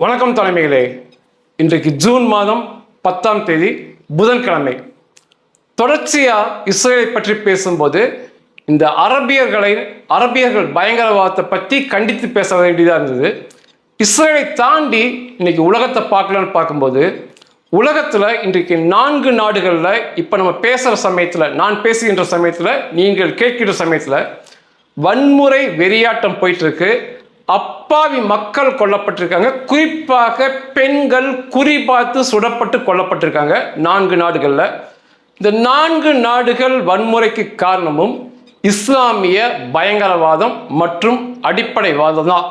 வணக்கம் தலைமைகளே. இன்றைக்கு ஜூன் மாதம் 10ஆம் தேதி புதன்கிழமை. தொடர்ச்சியா இஸ்ரேலை பற்றி பேசும்போது இந்த அரபியர்கள் பயங்கரவாதத்தை பற்றி கண்டித்து பேச வேண்டியதாக இருந்தது. இஸ்ரேலை தாண்டி இன்னைக்கு உலகத்தை பார்க்கலான்னு பார்க்கும்போது உலகத்தில் இன்றைக்கு 4 நாடுகளில் இப்போ நம்ம பேசுகிற சமயத்தில், நான் பேசுகின்ற சமயத்தில், நீங்கள் கேட்கிற சமயத்தில் வன்முறை வெறியாட்டம் போயிட்டு இருக்கு. அப்பாவி மக்கள் கொல்லப்பட்டிருக்காங்க. குறிப்பாக பெண்கள் குறிபார்த்து சுடப்பட்டு கொல்லப்பட்டிருக்காங்க 4 நாடுகளில். இந்த 4 நாடுகள் வன்முறைக்கு காரணமும் இஸ்லாமிய பயங்கரவாதம் மற்றும் அடிப்படைவாதம் தான்.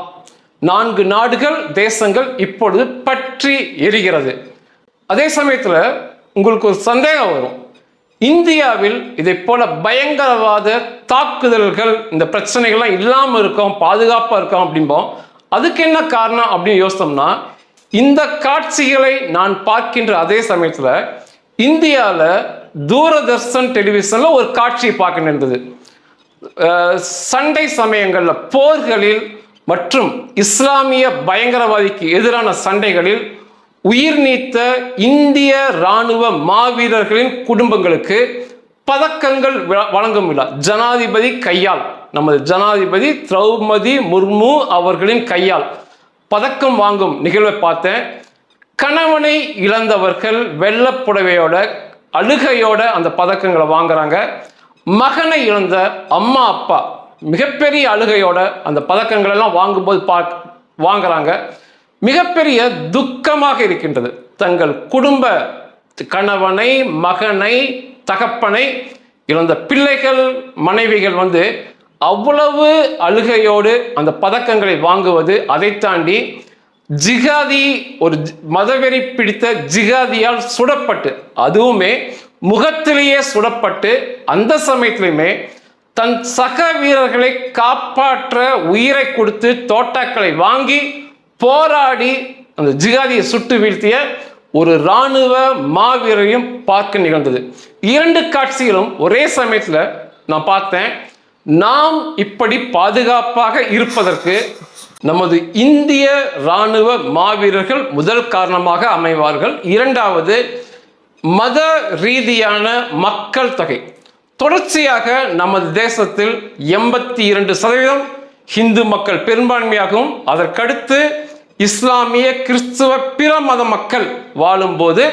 4 நாடுகள், தேசங்கள் இப்பொழுது பற்றி எரிகிறது. அதே சமயத்தில் உங்களுக்கு ஒரு சந்தேகம் வரும், இந்தியாவில் இதை போல பயங்கரவாத தாக்குதல்கள், இந்த பிரச்சனைகள்லாம் இல்லாமல் இருக்கும், பாதுகாப்பாக இருக்கும் அப்படிம்போம். அதுக்கு என்ன காரணம் அப்படின்னு யோசித்தோம்னா, இந்த காட்சிகளை நான் பார்க்கின்ற அதே சமயத்தில் இந்தியாவில் தூரதர்ஷன் டெலிவிஷனில் ஒரு காட்சியை பார்க்க நேர்ந்தது. சண்டை சமயங்களில், போர்களில் மற்றும் இஸ்லாமிய பயங்கரவாதிக்கு எதிரான சண்டைகளில் உயிர் நீத்த இந்திய இராணுவ மாவீரர்களின் குடும்பங்களுக்கு பதக்கங்கள் வழங்கும் விழா ஜனாதிபதி கையால், நமது ஜனாதிபதி திரௌபதி முர்மு அவர்களின் கையால் பதக்கம் வாங்கும் நிகழ்வை பார்த்தேன். கணவனை இழந்தவர்கள் வெள்ளப்புடவையோட அழுகையோட அந்த பதக்கங்களை வாங்குறாங்க. மகனை இழந்த அம்மா அப்பா மிகப்பெரிய அழுகையோட அந்த பதக்கங்கள் எல்லாம் வாங்கும்போது வாங்குறாங்க. மிகப்பெரிய துக்கமாக இருக்கின்றது. தங்கள் குடும்ப கணவனை, மகனை, தகப்பனை இழந்த பிள்ளைகள், மனைவிகள் அவ்வளவு அழுகையோடு அந்த பதக்கங்களை வாங்குவது. அதை தாண்டி ஜிகாதி, ஒரு மதவெறி பிடித்த ஜிகாதியால் சுடப்பட்டு, அதுவுமே முகத்திலேயே சுடப்பட்டு, அந்த சமயத்திலுமே தன் சக வீரர்களை காப்பாற்ற உயிரை கொடுத்து தோட்டாக்களை வாங்கி போராடி அந்த ஜிகாதியை சுட்டு வீழ்த்திய ஒரு இராணுவ மாவீரரையும் பார்க்க நிகழ்ந்தது. 2 காட்சிகளும் ஒரே சமயத்தில் நான் பார்த்தேன். நாம் இப்படி பாதுகாப்பாக இருப்பதற்கு நமது இந்திய இராணுவ மாவீரர்கள் முதல் காரணமாக அமைவார்கள். 2வது, மத ரீதியான மக்கள் தொகை. தொடர்ச்சியாக நமது தேசத்தில் 82% ஹிந்து மக்கள் பெரும்பான்மையாகவும், அதற்கடுத்து இஸ்லாமிய, கிறிஸ்துவ, பிற மத மக்கள் வாழும்போது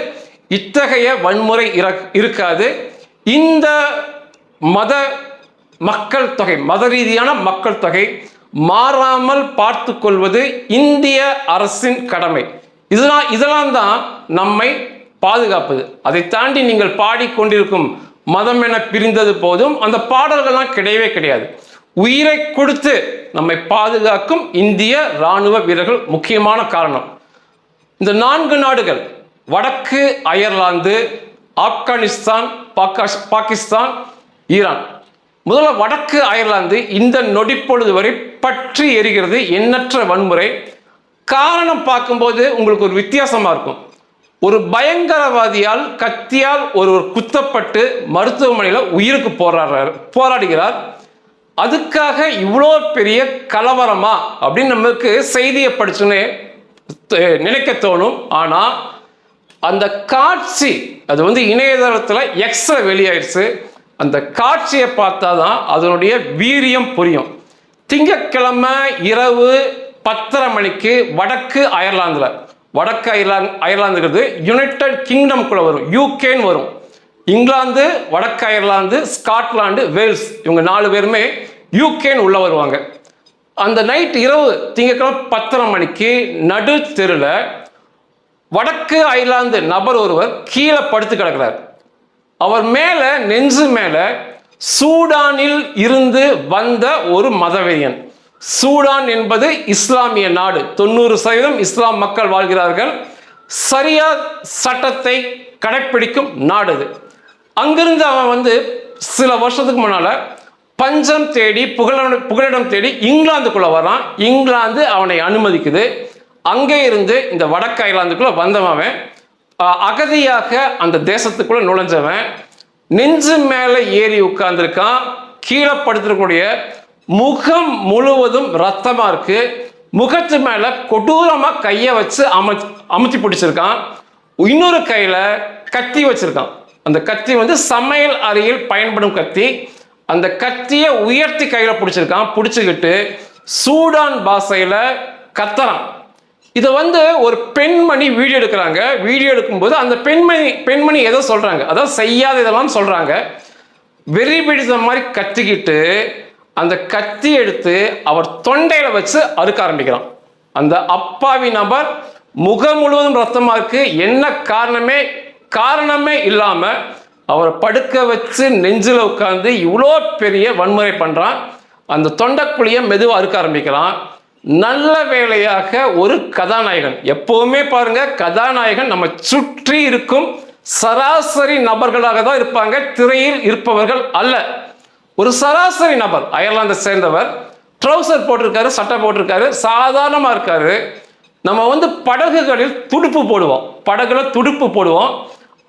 இத்தகைய வன்முறை இருக்காது. இந்த மத மக்கள் தொகை, மத ரீதியான மக்கள் தொகை மாறாமல் பார்த்து கொள்வது இந்திய அரசின் கடமை. இதெல்லாம் தான் நம்மை பாதுகாப்பது. அதை தாண்டி நீங்கள் பாடிக்கொண்டிருக்கும் மதம் என பிரிந்தது போதும் அந்த பாடல்கள்லாம் கிடையவே கிடையாது. உயிரை கொடுத்து நம்மை பாதுகாக்கும் இந்திய இராணுவ வீரர்கள் முக்கியமான காரணம். இந்த 4 நாடுகள், வடக்கு அயர்லாந்து, ஆப்கானிஸ்தான், பாகிஸ்தான், ஈரான். முதல்ல வடக்கு அயர்லாந்து இந்த நொடிப்பொழுது வரை பற்றி எரிகிறது, எண்ணற்ற வன்முறை. காரணம் பார்க்கும்போது உங்களுக்கு ஒரு வித்தியாசமா இருக்கும். ஒரு பயங்கரவாதியால், கத்தியால் ஒருவர் குத்தப்பட்டு மருத்துவமனையில் உயிருக்கு போராடுகிறார். அதுக்காக இவ்வளோ பெரிய கலவரமா அப்படின்னு நமக்கு செய்தியை படிச்சுன்னு நினைக்க தோணும். ஆனால் அந்த காட்சி அது இணையதளத்தில் எக்ஸ்ட்ரா வெளியாயிடுச்சு. அந்த காட்சியை பார்த்தா தான் அதனுடைய வீரியம் புரியும். திங்கட்கிழமை இரவு 10:30 மணிக்கு வடக்கு அயர்லாந்தில், வடக்கு அயர்லாந்துங்கிறது யுனைடெட் கிங்டம்குள்ளே வரும், யூகேன்னு வரும். இங்கிலாந்து, வடக்கு அயர்லாந்து, ஸ்காட்லாந்து, வேல்ஸ், இவங்க 4 பேருமே யூகேன்னு உள்ள வருவாங்க. அந்த நைட் இரவு திங்கட்கிழமை 10:30 மணிக்கு நடு தெருவில் வடக்கு அயர்லாந்து நபர் ஒருவர் கீழே படுத்து கிடக்கிறார். அவர் மேலே, நெஞ்சு மேலே சூடானில் இருந்து வந்த ஒரு மதவெறியன். சூடான் என்பது இஸ்லாமிய நாடு, 90% இஸ்லாம் மக்கள் வாழ்கிறார்கள். சரியா சட்டத்தை கடைப்பிடிக்கும் நாடு அது. அங்கிருந்து அவன் சில வருஷத்துக்கு முன்னால பஞ்சம் தேடி, புகலிடம் தேடி இங்கிலாந்துக்குள்ள வரான். இங்கிலாந்து அவனை அனுமதிக்குது. அங்கே இருந்து இந்த வடக்கு அயர்லாந்துக்குள்ள வந்தவன் அகதியாக அந்த தேசத்துக்குள்ள நுழைஞ்சவன் நெஞ்சு மேலே ஏறி உட்கார்ந்துருக்கான். கீழே படுத்துக்கூடிய முகம் முழுவதும் ரத்தமா இருக்கு. முகத்து மேல கொடூரமா கையை வச்சு அமுத்தி பிடிச்சிருக்கான். இன்னொரு கையில கத்தி வச்சிருக்கான். அந்த கத்தி வந்து சமையல் அறையில் பயன்படும் கத்தி. அந்த கத்தியை உயர்த்தி கையில பிடிச்சிருக்கான். பிடிச்சுக்கிட்டு சூடான் பாஷையில கத்துறான். இதை வந்து ஒரு பெண்மணி வீடியோ எடுக்கிறாங்க. வீடியோ எடுக்கும்போது அந்த பெண்மணி எதோ சொல்றாங்க, அதாவது செய்யாத இதெல்லாம் சொல்றாங்க. வெறி பிடித்த மாதிரி கத்திக்கிட்டு அந்த கத்தி எடுத்து அவர் தொண்டையில வச்சு அறுக்க ஆரம்பிக்கிறான். அந்த அப்பாவி நபர் முகம் முழுவதும் ரத்தமா இருக்கு. என்ன காரணமே இல்லாம அவரை படுக்க வச்சு நெஞ்சில் உட்கார்ந்து இவ்வளோ பெரிய வன்முறை பண்றான். அந்த தொண்டைக்குழியை மெதுவாக அறுக்க ஆரம்பிக்கிறான். நல்ல வேளையாக ஒரு கதாநாயகன், எப்பவுமே பாருங்க கதாநாயகன் நம்ம சுற்றி இருக்கும் சராசரி நபர்களாக தான் இருப்பாங்க, திரையில் இருப்பவர்கள் அல்ல. ஒரு சராசரி நபர், அயர்லாந்தை சேர்ந்தவர், ட்ரௌசர் போட்டிருக்காரு, சட்டை போட்டிருக்காரு, சாதாரணமாக இருக்காரு. நம்ம வந்து படகுகளில் துடுப்பு போடுவோம், படகுல துடுப்பு போடுவோம்.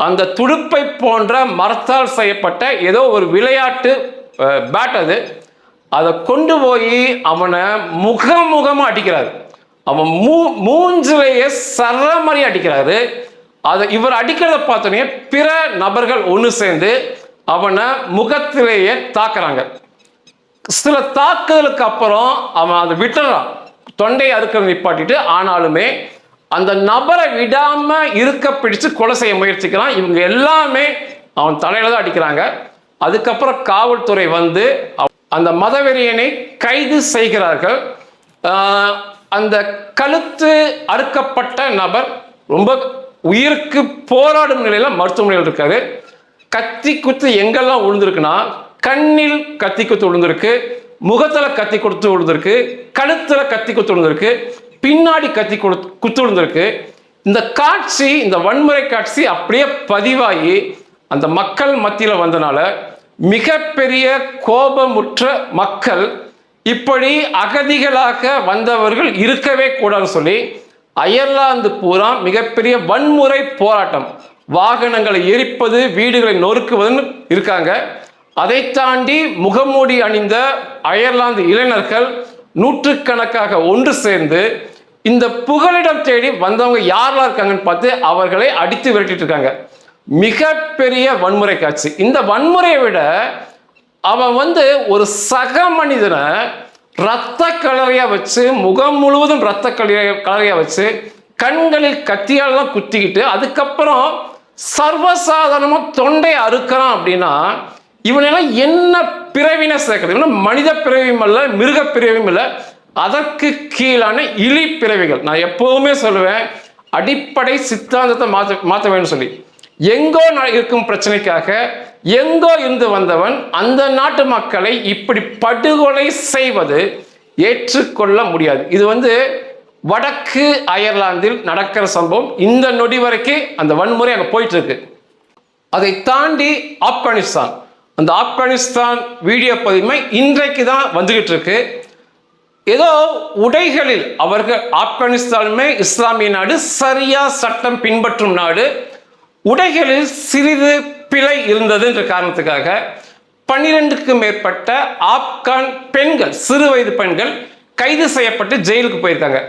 அந்த துடுப்பை போன்ற மரத்தால் செய்யப்பட்ட ஏதோ ஒரு விளையாட்டு பேட் அது. அதை கொண்டு போய் அவனை முகமா அடிக்கிறாரு. அவன் மூஞ்சிலேயே சரமாரி அடிக்கிறாரு. அதை இவர் அடிக்கிறத பார்த்தோன்னே பிற நபர்கள் ஒன்று சேர்ந்து அவனை முகத்திலேயே தாக்குறாங்க. சில தாக்குதலுக்கு அப்புறம் அவன் அதை விட்டுறான், தொண்டையை அறுக்க நிப்பாட்டிட்டு. ஆனாலுமே அந்த நபரை விடாம இருக்க பிடிச்சு கொலை செய்ய முயற்சிக்கிறான். இவங்க எல்லாமே அவன் தலையில தான் அடிக்கிறாங்க. அதுக்கப்புறம் காவல்துறை வந்து அந்த மதவெறியனை கைது செய்கிறார்கள். அந்த கழுத்து அறுக்கப்பட்ட நபர் ரொம்ப உயிருக்கு போராடும் நிலையில மருத்துவமனையில் இருக்காரு. கத்தி குத்து எங்கெல்லாம் விழுந்திருக்குன்னா, கண்ணில் கத்தி குத்து விழுந்திருக்கு, முகத்துல கத்தி குத்து விழுந்திருக்கு, கழுத்துல கத்தி குத்து விழுந்திருக்கு, பின்னாடி கத்தி குத்து விழுந்திருக்கு. இந்த காட்சி, இந்த வன்முறை காட்சி அப்படியே பதிவாகி அந்த மக்கள் மத்தியில் வந்தனால மிகப்பெரிய கோபமுற்ற மக்கள், இப்படி அகதிகளாக வந்தவர்கள் இருக்கவே கூடாதுன்னு சொல்லி அயர்லாந்து பூரா மிகப்பெரிய வன்முறை போராட்டம், வாகனங்களை எரிப்பது, வீடுகளை நொறுக்குவதுன்னு இருக்காங்க. அதை தாண்டி முகமூடி அணிந்த அயர்லாந்து இளைஞர்கள் நூற்றுக்கணக்காக ஒன்று சேர்ந்து இந்த புகலிடம் தேடி வந்தவங்க யாரெல்லாம் இருக்காங்கன்னு பார்த்து அவர்களை அடித்து விரட்டிட்டு இருக்காங்க. மிகப்பெரிய வன்முறை காட்சி. இந்த வன்முறையை விட அவன் வந்து ஒரு சக மனிதனை ரத்த கலரையா வச்சு, முகம் முழுவதும் ரத்த கலரையா வச்சு, கண்களில் கத்தியாலாம் குத்திக்கிட்டு, அதுக்கப்புறம் சர்வசாதாரணமா தொண்டை அறுக்கிறான். அப்படின்னா இவனெல்லாம் என்ன பிறவினை சேர்க்கிறது? இவன மனித பிறவியும் அல்ல, மிருக பிறவியும் இல்லை, அதற்கு கீழான இழி பிறவிகள். நான் எப்பவுமே சொல்லுவேன், அடிப்படை சித்தாந்தத்தை மாற்ற வேண்டும் சொல்லி. எங்கோ இருக்கும் பிரச்சனைக்காக எங்கோ இருந்து வந்தவன் அந்த நாட்டு மக்களை இப்படி படுகொலை செய்வது ஏற்றுக்கொள்ள முடியாது. இது வந்து வடக்கு அயர்லாந்தில் நடக்கிற சம்பவம். இந்த நொடி வரைக்கும் அந்த வன்முறை அங்கே போயிட்டு இருக்கு. அதை தாண்டி ஆப்கானிஸ்தான், அந்த ஆப்கானிஸ்தான் வீடியோ பதிவுமை இன்றைக்கு தான் வந்துகிட்டு இருக்கு. ஏதோ உடைகளில் அவர்கள், ஆப்கானிஸ்தானுமே இஸ்லாமிய நாடு, சரியா சட்டம் பின்பற்றும் நாடு, உடைகளில் சிறிது பிழை இருந்தது என்ற காரணத்துக்காக 12க்கும் மேற்பட்ட ஆப்கான் பெண்கள், சிறு வயது பெண்கள் கைது செய்யப்பட்டு ஜெயிலுக்கு போயிருக்காங்க.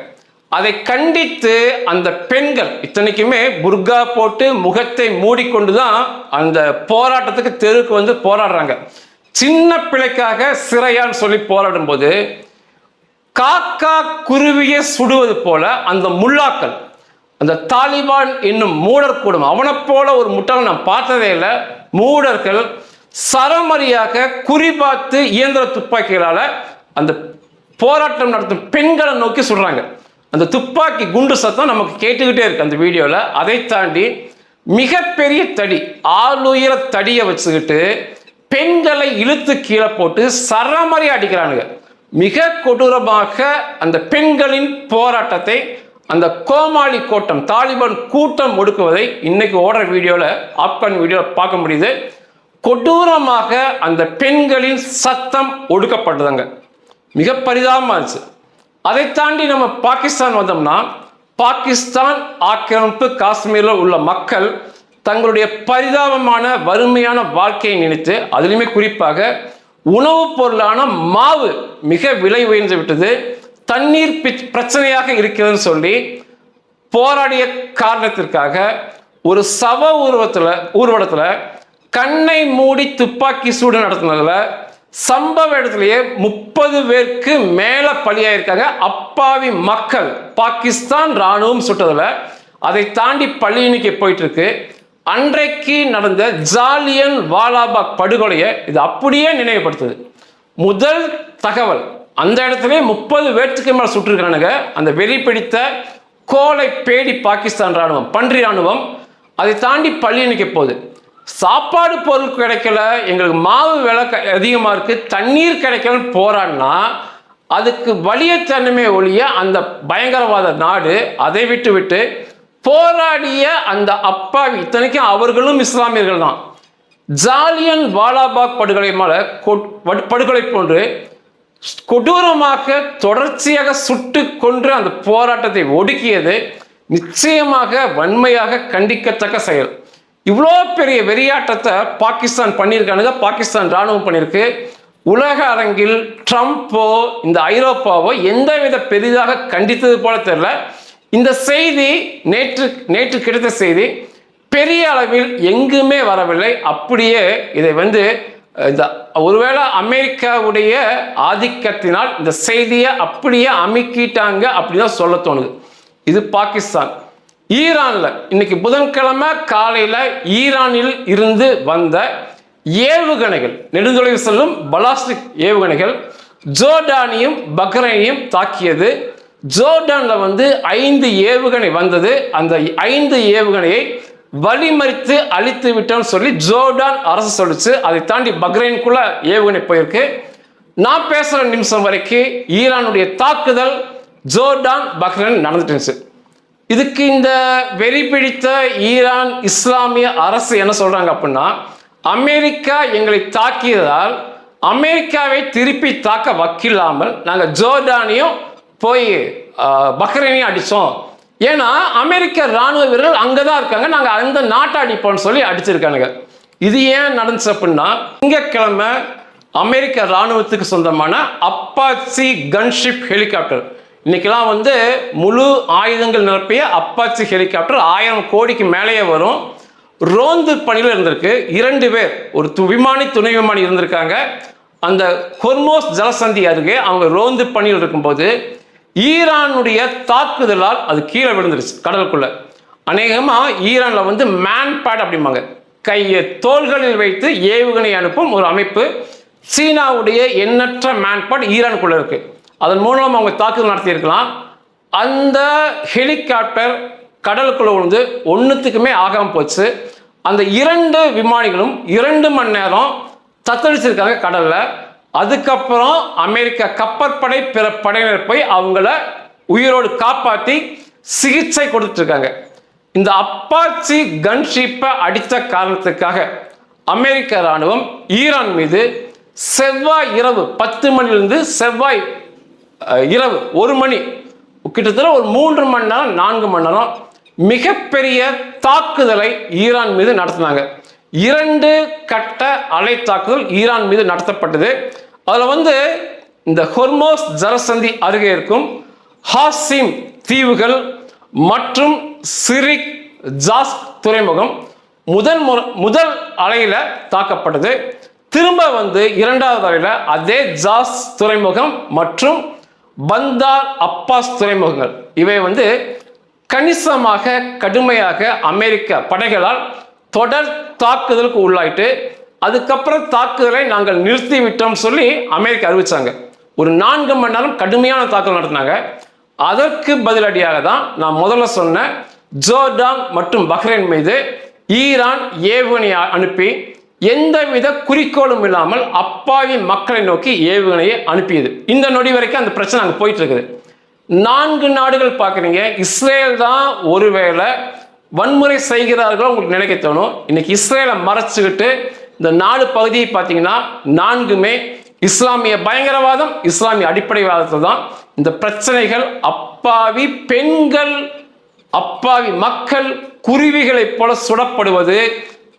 அதை கண்டித்து அந்த பெண்கள், இத்தனைக்குமே புர்கா போட்டு முகத்தை மூடிக்கொண்டு தான் அந்த போராட்டத்துக்கு தெருவுக்கு வந்து போராடுறாங்க. சின்ன பிள்ளைக்காக சிறையான்னு சொல்லி போராடும் போது காக்கா குருவியை சுடுவது போல அந்த முல்லாக்கள், அந்த தாலிபான் என்னும் மூடர் கூடும், அவனை போல ஒரு முட்டாளை நான் பார்த்ததே இல்லை. மூடர்கள் சரமரியாக குறிபார்த்து இயந்திர துப்பாக்கிகளால அந்த போராட்டம் நடத்தும் பெண்களை நோக்கி சுடுறாங்க. அந்த துப்பாக்கி குண்டு சத்தம் நமக்கு கேட்டுக்கிட்டே இருக்கு அந்த வீடியோவில். அதை தாண்டி மிகப்பெரிய தடி, ஆளுயர தடியை வச்சுக்கிட்டு பெண்களை இழுத்து கீழே போட்டு சரமரி அடிக்கிறானுங்க. மிக கொடூரமாக அந்த பெண்களின் போராட்டத்தை அந்த கோமாளி கூட்டம், தாலிபான் கூட்டம் ஒடுக்குவதை இன்னைக்கு ஓடுற வீடியோவில், ஆப்கான் வீடியோவில் பார்க்க முடியுது. கொடூரமாக அந்த பெண்களின் சத்தம் ஒடுக்கப்பட்டதுங்க. மிக பரிதாபமாக இருந்துச்சு. அதை தாண்டி நம்ம பாகிஸ்தான் வந்தோம்னா, பாகிஸ்தான் ஆக்கிரமிப்பு காஷ்மீரில் உள்ள மக்கள் தங்களுடைய பரிதாபமான வறுமையான வாழ்க்கையை நினைத்து, அதிலுமே குறிப்பாக உணவுப் பொருளான மாவு மிக விலை உயர்ந்து விட்டது. தண்ணீர் பிரச்சனையாக இருக்கிறதுன்னு சொல்லி போராடிய காரணத்திற்காக ஒரு சவ ஊர்வலத்துல கண்ணை மூடி துப்பாக்கி சூடு நடத்தினதுல சம்பவ இடத்துலயே 30 பேருக்கு மேல பலியாயிருக்காங்க. அப்பாவி மக்கள். பாகிஸ்தான் ராணுவம் சுட்டதுல அதை தாண்டி பள்ளி எண்ணிக்கை போயிட்டு இருக்கு. அன்றைக்கு நடந்த ஜாலியன் வாலாபாக் படுகொலையை இது அப்படியே நினைவுபடுத்துது. முதல் தகவல், அந்த இடத்துல 30 பேருக்கு மேல சுட்டிருக்கிறானுங்க. அந்த வெறி பிடித்த கோலை பேடி பாகிஸ்தான் ராணுவம், பன்றி ராணுவம். அதை தாண்டி பள்ளி எண்ணிக்கை போகுது. சாப்பாடு பொருள் கிடைக்கல, எங்களுக்கு மாவு விலை அதிகமாக இருக்கு, தண்ணீர் கிடைக்கலன்னு போராடினா அதுக்கு வலிய தன்மை ஒழிய அந்த பயங்கரவாத நாடு அதை விட்டு போராடிய அந்த அப்பாவி, இத்தனைக்கும் அவர்களும் இஸ்லாமியர்கள் தான், ஜாலியன் வாலாபாக் படுகொலை போன்று கொடூரமாக தொடர்ச்சியாக சுட்டு கொன்று அந்த போராட்டத்தை ஒடுக்கியது நிச்சயமாக வன்மையாக கண்டிக்கத்தக்க செயல். இவ்வளோ பெரிய வெறியாட்டத்தை பாகிஸ்தான் பண்ணியிருக்கானுங்க, பாகிஸ்தான் ராணுவம் பண்ணியிருக்கு. உலக அரங்கில் ட்ரம்ப்போ இந்த ஐரோப்பாவோ எந்தவித பெரிதாக கண்டித்தது போல தெரியல. இந்த செய்தி நேற்று கிடைத்த செய்தி பெரிய அளவில் எங்குமே வரவில்லை. அப்படியே இதை ஒருவேளை அமெரிக்காவுடைய ஆதிக்கத்தினால் இந்த செய்தியை அப்படியே அமுக்கிட்டாங்க அப்படிதான் சொல்ல தோணுது. இது பாகிஸ்தான். ஈரான்ல இன்னைக்கு புதன்கிழமை காலையில ஈரானில் இருந்து வந்த ஏவுகணைகள், நெடுந்தொலைவு செல்லும் பலாஸ்டிக் ஏவுகணைகள் ஜோர்டானையும் பஹ்ரைனையும் தாக்கியது. ஜோர்டான்ல 5 ஏவுகணை வந்தது. அந்த 5 ஏவுகணையை வழிமறித்து அழித்து விட்டோம்னு சொல்லி ஜோர்டான் அரசு சொல்லிச்சு. அதை தாண்டி பஹ்ரைனுக்குள்ள ஏவுகணை போயிருக்கு. நான் பேசுற நிமிஷம் வரைக்கும் ஈரானுடைய தாக்குதல் ஜோர்டான் பஹ்ரைன் நடந்துட்டு இருந்துச்சு. இதுக்கு இந்த வெறி பிடித்த ஈரான் இஸ்லாமிய அரசு என்ன சொல்றாங்க அப்படின்னா, அமெரிக்கா எங்களை தாக்கியதால் அமெரிக்காவை திருப்பி தாக்க வக்கில்லாமல் நாங்கள் ஜோர்டானையும் போய் பஹ்ரைனையும் அடித்தோம். ஏன்னா அமெரிக்க ராணுவ வீரர்கள் அங்கதான் இருக்காங்க, நாங்க அந்த நாட்டை அடிப்போம்னு சொல்லி அடிச்சிருக்கானுங்க. இது ஏன் நடந்துச்சு அப்படின்னா, திங்கட்கிழமை அமெரிக்க ராணுவத்துக்கு சொந்தமான அப்பாச்சி கன்ஷிப் ஹெலிகாப்டர், இன்னைக்கெல்லாம் முழு ஆயுதங்கள் நிரப்பிய அப்பாச்சி ஹெலிகாப்டர் 1000 கோடிக்கு மேலேயே வரும். ரோந்து பணியில் இருந்திருக்கு. 2 பேர், ஒரு விமானி துணை விமானி இருந்திருக்காங்க. அந்த ஹொர்மோஸ் ஜலசந்தி அருகே அவங்க ரோந்து பணியில் இருக்கும்போது ஈரானுடைய தாக்குதலால் அது கீழே விழுந்துருச்சு கடலுக்குள்ள. அநேகமா ஈரான்ல மேன் பேட் அப்படிம்பாங்க, கையை தோள்களில் வைத்து ஏவுகணை அனுப்பும் ஒரு அமைப்பு. சீனாவுடைய எண்ணற்ற மேன் பேட் ஈரானுக்குள்ள இருக்கு. அதன் மூலம் அவங்க தாக்குதல் நடத்தியிருக்கலாம். அந்த ஹெலிகாப்டர் கடலுக்குள்ள விழுந்து ஒன்றுத்துக்குமே ஆகாம போச்சு. அந்த 2 விமானிகளும் 2 மணி நேரம் தத்தளிச்சிருக்காங்க கடல்ல. அதுக்கப்புறம் அமெரிக்க கப்பற்படை பிற படையினர் போய் அவங்கள உயிரோடு காப்பாற்றி சிகிச்சை கொடுத்துட்டு இருக்காங்க. இந்த அப்பாச்சி கன்ஷிப்பை அடித்த காரணத்துக்காக அமெரிக்க ராணுவம் ஈரான் மீது செவ்வாய் இரவு 10 மணிலிருந்து செவ்வாய் இரவு 1 மணி, கிட்டத்தட்ட ஒரு 3 மணி நேரம் 4 மணி நேரம் மிகப்பெரிய தாக்குதலை ஈரான் மீது நடத்தினாங்க. 2 கட்ட அலை தாக்குதல் ஈரான் மீது நடத்தப்பட்டது. அதுல இந்த ஹொர்மோஸ் ஜலசந்தி அருகே இருக்கும் ஹாசிம் தீவுகள் மற்றும் சிரிக் ஜாஸ் துறைமுகம் முதல் அலையில தாக்கப்பட்டது. திரும்ப 2வது அலையில அதே ஜாஸ் துறைமுகம் மற்றும் பந்தார் அப்பாஸ் துறைமுகங்கள் இவை கணிசமாக கடுமையாக அமெரிக்க படைகளால் தொடர் தாக்குதலுக்கு உள்ளாயிட்டு, அதுக்கப்புறம் தாக்குதலை நாங்கள் நிறுத்தி விட்டோம் சொல்லி அமெரிக்கா அறிவிச்சாங்க. ஒரு 4 மணி நேரம் கடுமையான தாக்குதல் நடத்தினாங்க. அதற்கு பதிலடியாக தான் நான் முதல்ல சொன்ன ஜோர்டான் மற்றும் பஹ்ரைன் மீது ஈரான் ஏவுகணையை அனுப்பி எந்தவித குறிக்கோளும் இல்லாமல் அப்பாவி மக்களை நோக்கி ஏவுகணையை அனுப்பியது. இந்த நொடி வரைக்கும் அந்த பிரச்சனை அங்கே போயிட்டு இருக்குது. 4 நாடுகள் பார்க்குறீங்க. இஸ்ரேல் தான் ஒருவேளை வன்முறை செய்கிறார்கள் உங்களுக்கு நினைக்க தோணும். இன்னைக்கு இஸ்ரேலை மறைச்சுக்கிட்டு இந்த 4 பகுதியை பார்த்தீங்கன்னா 4மே இஸ்லாமிய பயங்கரவாதம், இஸ்லாமிய அடிப்படைவாதத்தில் தான் இந்த பிரச்சனைகள். அப்பாவி பெண்கள், அப்பாவி மக்கள் குருவிகளைப் போல சுடப்படுவது,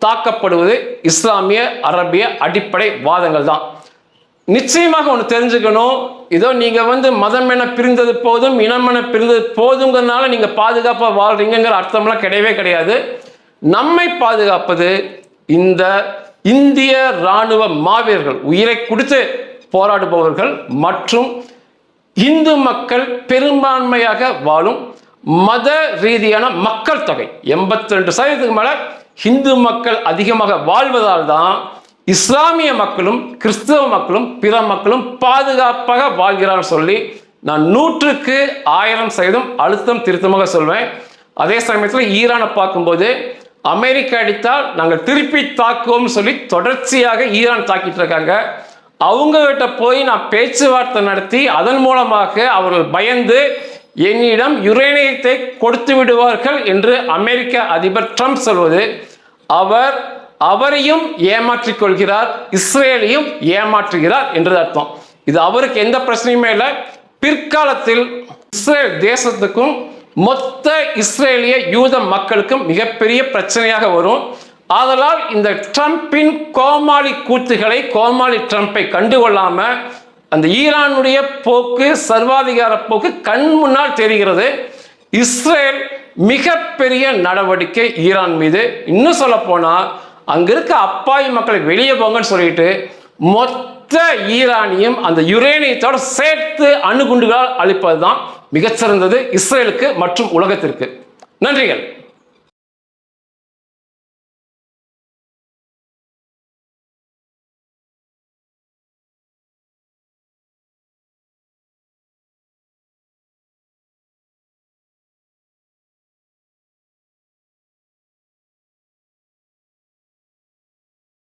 தாக்கப்படுவது இஸ்லாமிய அரபிய அடிப்படை வாதங்கள் தான். நிச்சயமாக ஒன்று தெரிஞ்சுக்கணும், இதோ நீங்க மதம் என பிரிந்தது போதும், இனம் என பிரிந்தது போதுங்கிறதுனால நீங்க பாதுகாப்பா வாழ்றீங்கிற அர்த்தம்லாம் கிடையவே கிடையாது. நம்மை பாதுகாப்பது இந்த இந்திய இராணுவ மாவீரர்கள், உயிரை கொடுத்து போராடுபவர்கள் மற்றும் இந்து மக்கள் பெரும்பான்மையாக வாழும் மத ரீதியான மக்கள் தொகை 82% மேல இந்து மக்கள் அதிகமாக வாழ்வதால் தான் இஸ்லாமிய மக்களும் கிறிஸ்தவ மக்களும் பிற மக்களும் பாதுகாப்பாக வாழ்கிறார்கள் சொல்லி நான் 100க்கு 1000% அழுத்தம் திருத்தமாக சொல்வேன். அதே சமயத்தில் ஈரானை பார்க்கும்போது அமெரிக்கா அடித்தால் நாங்கள் திருப்பி தாக்குவோம் சொல்லி தொடர்ச்சியாக ஈரான் தாக்கிட்டு இருக்காங்க. அவங்க கிட்ட போய் நான் பேச்சுவார்த்தை நடத்தி அதன் மூலமாக அவர்கள் பயந்து என்னிடம் யுரேனியத்தை கொடுத்து விடுவார்கள் என்று அமெரிக்க அதிபர் ட்ரம்ப் சொல்வது, அவரையும் ஏமாற்றிக் கொள்கிறார், இஸ்ரேலையும் ஏமாற்றுகிறார் என்று அர்த்தம். இது அவருக்கு எந்த பிரச்சனையுமே இல்லை. பிற்காலத்தில் இஸ்ரேல் தேசத்துக்கும் மொத்த இஸ்ரேலிய யூத மக்களுக்கும் மிகப்பெரிய பிரச்சனையாக வரும். ஆதலால் இந்த ட்ரம்பின் கோமாளி கூத்துகளை, கோமாளி ட்ரம்பை கண்டுகொள்ளாம அந்த ஈரானுடைய போக்கு, சர்வாதிகார போக்கு கண் முன்னால் தெரிகிறது. இஸ்ரேல் மிகப்பெரிய நடவடிக்கை ஈரான் மீது, இன்னும் சொல்ல போனா அங்க இருக்க அப்பாவி மக்களை வெளியே போங்கன்னு சொல்லிட்டு மொத்த ஈரானியும் அந்த யுரேனியத்தோட சேர்த்து அணுகுண்டுகளால் அழிப்பதுதான் மிகச்சிறந்தது இஸ்ரேலுக்கு மற்றும் உலகத்திற்கு. நன்றிகள்.